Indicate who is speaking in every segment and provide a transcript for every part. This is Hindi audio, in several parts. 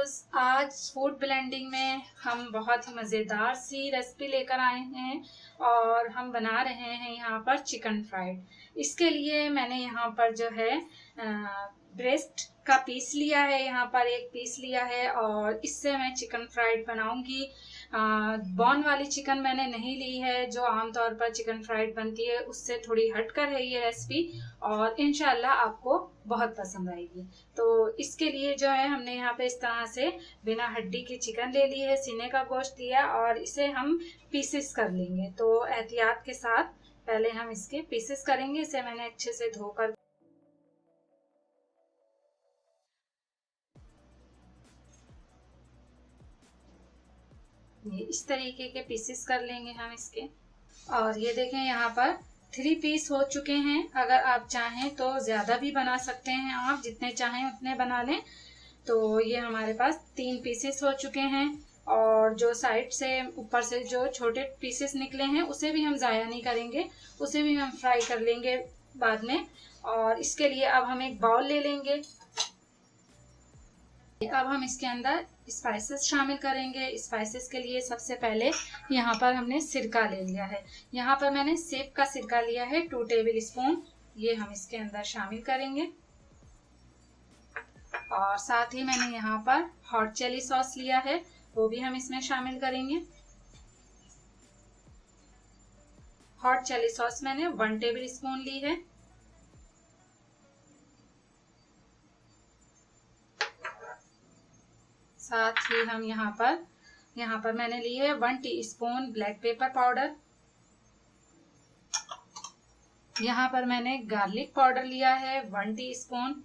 Speaker 1: दोस्त, आज फूड ब्लेंडिंग में हम बहुत ही मज़ेदार सी रेसिपी लेकर आए हैं और हम बना रहे हैं यहाँ पर चिकन फ्राइड। इसके लिए मैंने यहाँ पर जो है ब्रेस्ट का पीस लिया है, यहाँ पर एक पीस लिया है और इससे मैं चिकन फ्राइड बनाऊंगी। बॉन वाली चिकन मैंने नहीं ली है, जो आमतौर पर चिकन फ्राइड बनती है उससे थोड़ी हटकर है ये रेसिपी और इंशाल्लाह आपको बहुत पसंद आएगी। तो इसके लिए जो है हमने यहाँ पे इस तरह से बिना हड्डी की चिकन ले ली है, सीने का गोश्त लिया और इसे हम पीसेस कर लेंगे। तो एहतियात के साथ पहले हम इसके पीसेस करेंगे। इसे मैंने अच्छे से धोकर ये इस तरीके के पीसेस कर लेंगे हम इसके। और ये देखें यहाँ पर 3 पीस हो चुके हैं। अगर आप चाहें तो ज़्यादा भी बना सकते हैं, आप जितने चाहें उतने बना लें। तो ये हमारे पास 3 पीसेस हो चुके हैं और जो साइड से ऊपर से जो छोटे पीसेस निकले हैं उसे भी हम ज़ाया नहीं करेंगे, उसे भी हम फ्राई कर लेंगे बाद में। और इसके लिए अब हम एक बाउल ले लेंगे। अब हम इसके अंदर स्पाइसेस शामिल करेंगे। स्पाइसेस के लिए सबसे पहले यहाँ पर हमने सिरका ले लिया है। यहाँ पर मैंने सेब का सिरका लिया है 2 टेबल स्पून। ये हम इसके अंदर शामिल करेंगे। और साथ ही मैंने यहाँ पर हॉट चिली सॉस लिया है, वो भी हम इसमें शामिल करेंगे। हॉट चिली सॉस मैंने 1 टेबल स्पून ली है। साथ ही हम यहाँ पर मैंने ली है 1 टीस्पून ब्लैक पेपर पाउडर। यहाँ पर मैंने गार्लिक पाउडर लिया है 1 टीस्पून।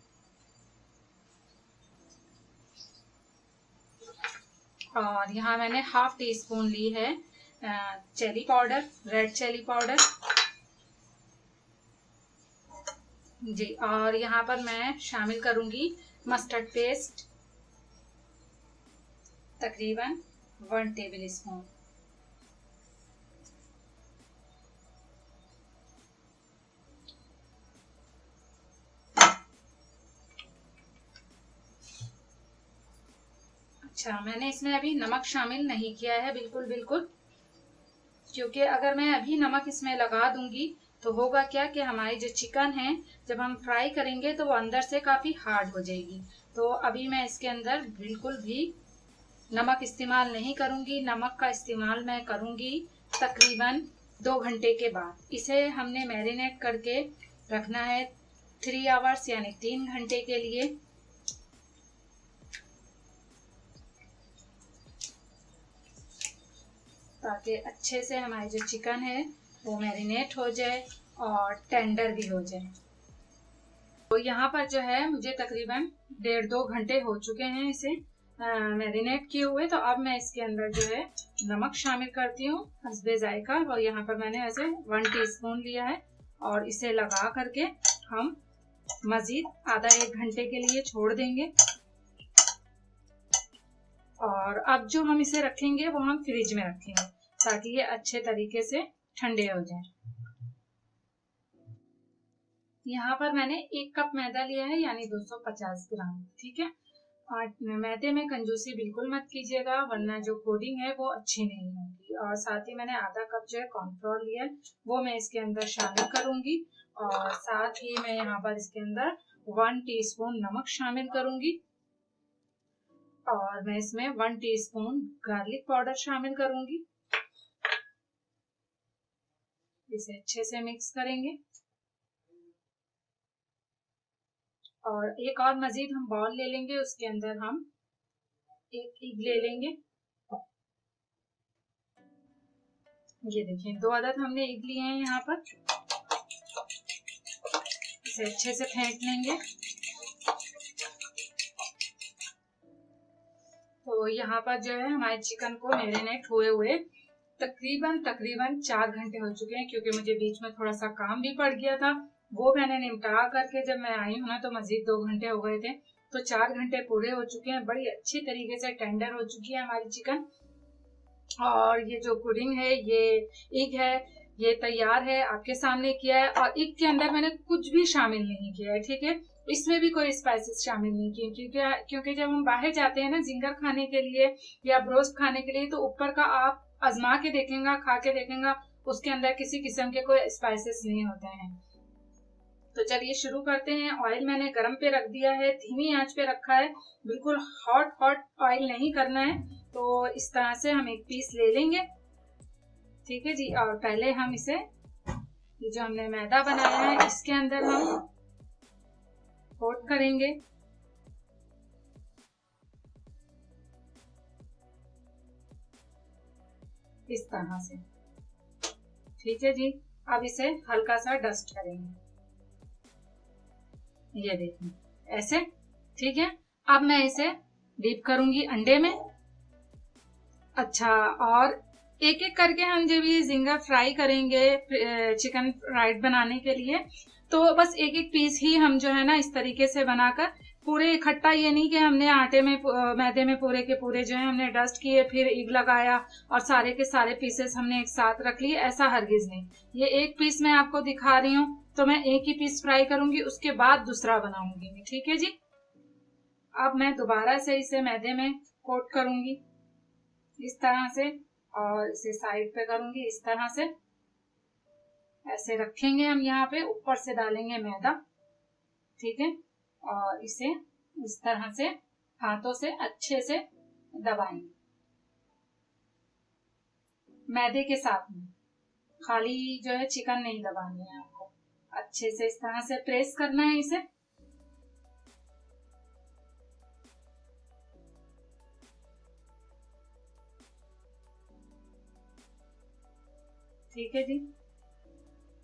Speaker 1: और यहाँ मैंने हाफ टी स्पून ली है chilli powder, red chilli powder जी। और यहाँ पर मैं शामिल करूंगी मस्टर्ड पेस्ट तकरीबन 1 टेबल स्पून। अच्छा, मैंने इसमें अभी नमक शामिल नहीं किया है, बिल्कुल, क्योंकि अगर मैं अभी नमक इसमें लगा दूंगी तो होगा क्या कि हमारी जो चिकन है जब हम फ्राई करेंगे तो वो अंदर से काफी हार्ड हो जाएगी। तो अभी मैं इसके अंदर बिल्कुल भी नमक इस्तेमाल नहीं करूंगी। नमक का इस्तेमाल मैं करूंगी तकरीबन 2 घंटे के बाद। इसे हमने मैरिनेट करके रखना है 3 आवर्स यानी 3 घंटे के लिए। ताकि अच्छे से हमारी जो चिकन है वो मैरिनेट हो जाए और टेंडर भी हो जाए। तो यहाँ पर जो है मुझे तकरीबन 1.5-2 घंटे हो चुके हैं इसे मैरिनेट किए हुए। तो अब मैं इसके अंदर जो है नमक शामिल करती हूँ हस्बे जायका। और यहाँ पर मैंने वैसे 1 टीस्पून लिया है और इसे लगा करके हम मजीद आधा 1 घंटे के लिए छोड़ देंगे। और अब जो हम इसे रखेंगे वो हम फ्रिज में रखेंगे ताकि ये अच्छे तरीके से ठंडे हो जाएं। यहाँ पर मैंने 1 कप मैदा लिया है यानी 250 ग्राम, ठीक है। और मैदे में कंजूसी बिल्कुल मत कीजिएगा वरना जो कोडिंग है वो अच्छी नहीं होगी। और साथ ही मैंने आधा कप जो है कॉर्नफ्लोर लिया है, वो मैं इसके अंदर शामिल करूंगी। और साथ ही मैं यहाँ पर इसके अंदर 1 टीस्पून नमक शामिल करूंगी। और मैं इसमें 1 टीस्पून गार्लिक पाउडर शामिल करूंगी। इसे अच्छे से मिक्स करेंगे। और एक और मजीद हम बाउल ले लेंगे, उसके अंदर हम 1 एग ले लेंगे। ये देखिए 2 अदद हमने एग लिए हैं यहाँ पर। इसे अच्छे से फेंट लेंगे। तो यहाँ पर जो है हमारे चिकन को मैरिनेट हुए तकरीबन 4 घंटे हो चुके हैं, क्योंकि मुझे बीच में थोड़ा सा काम भी पड़ गया था, वो मैंने निपटा करके जब मैं आई हूँ ना तो मजीद 2 घंटे हो गए थे। तो 4 घंटे पूरे हो चुके हैं। बड़ी अच्छी तरीके से टेंडर हो चुकी है हमारी चिकन। और ये जो पुडिंग है, ये एग है, ये तैयार है, आपके सामने किया है। और एग के अंदर मैंने कुछ भी शामिल नहीं किया है, ठीक है। इसमें भी कोई स्पाइसेस शामिल नहीं किए, क्योंकि जब हम बाहर जाते हैं ना जिंगर खाने के लिए या ब्रोस्ट खाने के लिए, तो ऊपर का आप आजमा के देखेंगे, खा के देखेंगे, उसके अंदर किसी किस्म के कोई स्पाइसेस नहीं होते हैं। तो चलिए शुरू करते हैं। ऑयल मैंने गरम पे रख दिया है, धीमी आंच पे रखा है, बिल्कुल हॉट ऑयल नहीं करना है। तो इस तरह से हम एक पीस ले लेंगे, ठीक है जी। और पहले हम इसे, ये जो हमने मैदा बनाया है इसके अंदर हम कोट करेंगे। इस तरह से, ठीक है जी। अब इसे हल्का सा डस्ट करेंगे, ये देखिए ऐसे, ठीक है। अब मैं इसे डीप करूंगी अंडे में। अच्छा, और एक एक करके हम जब ये जिंगर फ्राई करेंगे चिकन फ्राइड बनाने के लिए, तो बस एक एक पीस ही हम जो है ना इस तरीके से बनाकर, पूरे इकट्ठा ये नहीं कि हमने आटे में मैदे में पूरे के पूरे जो है हमने डस्ट किए, फिर ईग लगाया और सारे के सारे पीसेस हमने एक साथ रख लिए, ऐसा हरगिज नहीं। ये एक पीस मैं आपको दिखा रही हूँ, तो मैं एक ही पीस फ्राई करूंगी, उसके बाद दूसरा बनाऊंगी, ठीक है जी। अब मैं दोबारा से इसे मैदे में कोट करूंगी इस तरह से, और इसे साइड पे करूंगी इस तरह से, ऐसे रखेंगे हम, यहाँ पे ऊपर से डालेंगे मैदा, ठीक है। और इसे इस तरह से हाथों से अच्छे से दबाएंगे, मैदे के साथ में, खाली जो है चिकन नहीं दबानी है आपको, अच्छे से इस तरह से प्रेस करना है इसे। ठीक है जी।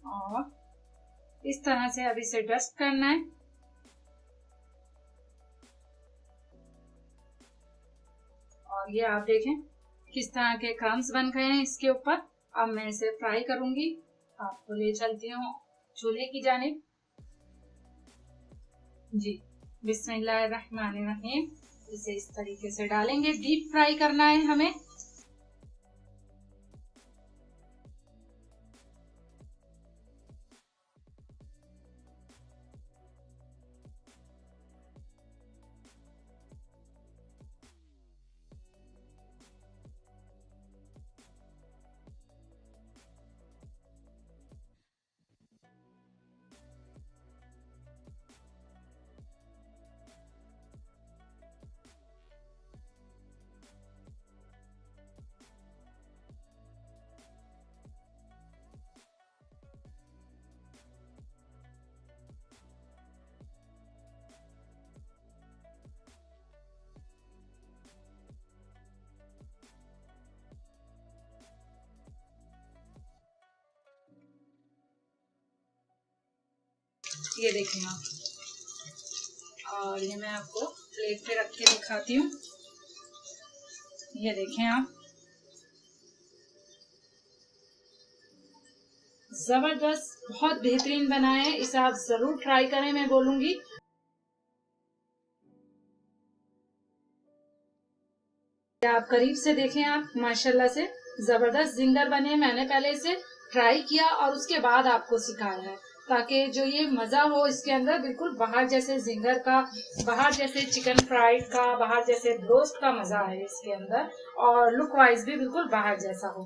Speaker 1: और इस तरह से अब इसे डस्ट करना है। और ये आप देखें किस तरह के क्रम्स बन गए हैं इसके ऊपर। अब मैं इसे फ्राई करूंगी, आपको ले चलती हूँ चूल्हे की जानिब जी। बिस्मिल्लाहिर्रहमानिर्रहीम। इसे इस तरीके से डालेंगे, डीप फ्राई करना है हमें। ये देखें आप, और ये मैं आपको प्लेट पे रख के दिखाती हूँ। ये देखें आप, जबरदस्त, बहुत बेहतरीन बना है। इसे आप जरूर ट्राई करें, मैं बोलूंगी। आप करीब से देखें आप, माशाल्लाह से जबरदस्त जिंगर बने। मैंने पहले इसे ट्राई किया और उसके बाद आपको सिखाया है, ताकि जो ये मजा हो इसके अंदर, बिल्कुल बाहर जैसे जिंगर का, बाहर जैसे चिकन फ्राइड का, बाहर जैसे रोस्ट का मजा है इसके अंदर, और लुक वाइज भी बिल्कुल बाहर जैसा हो।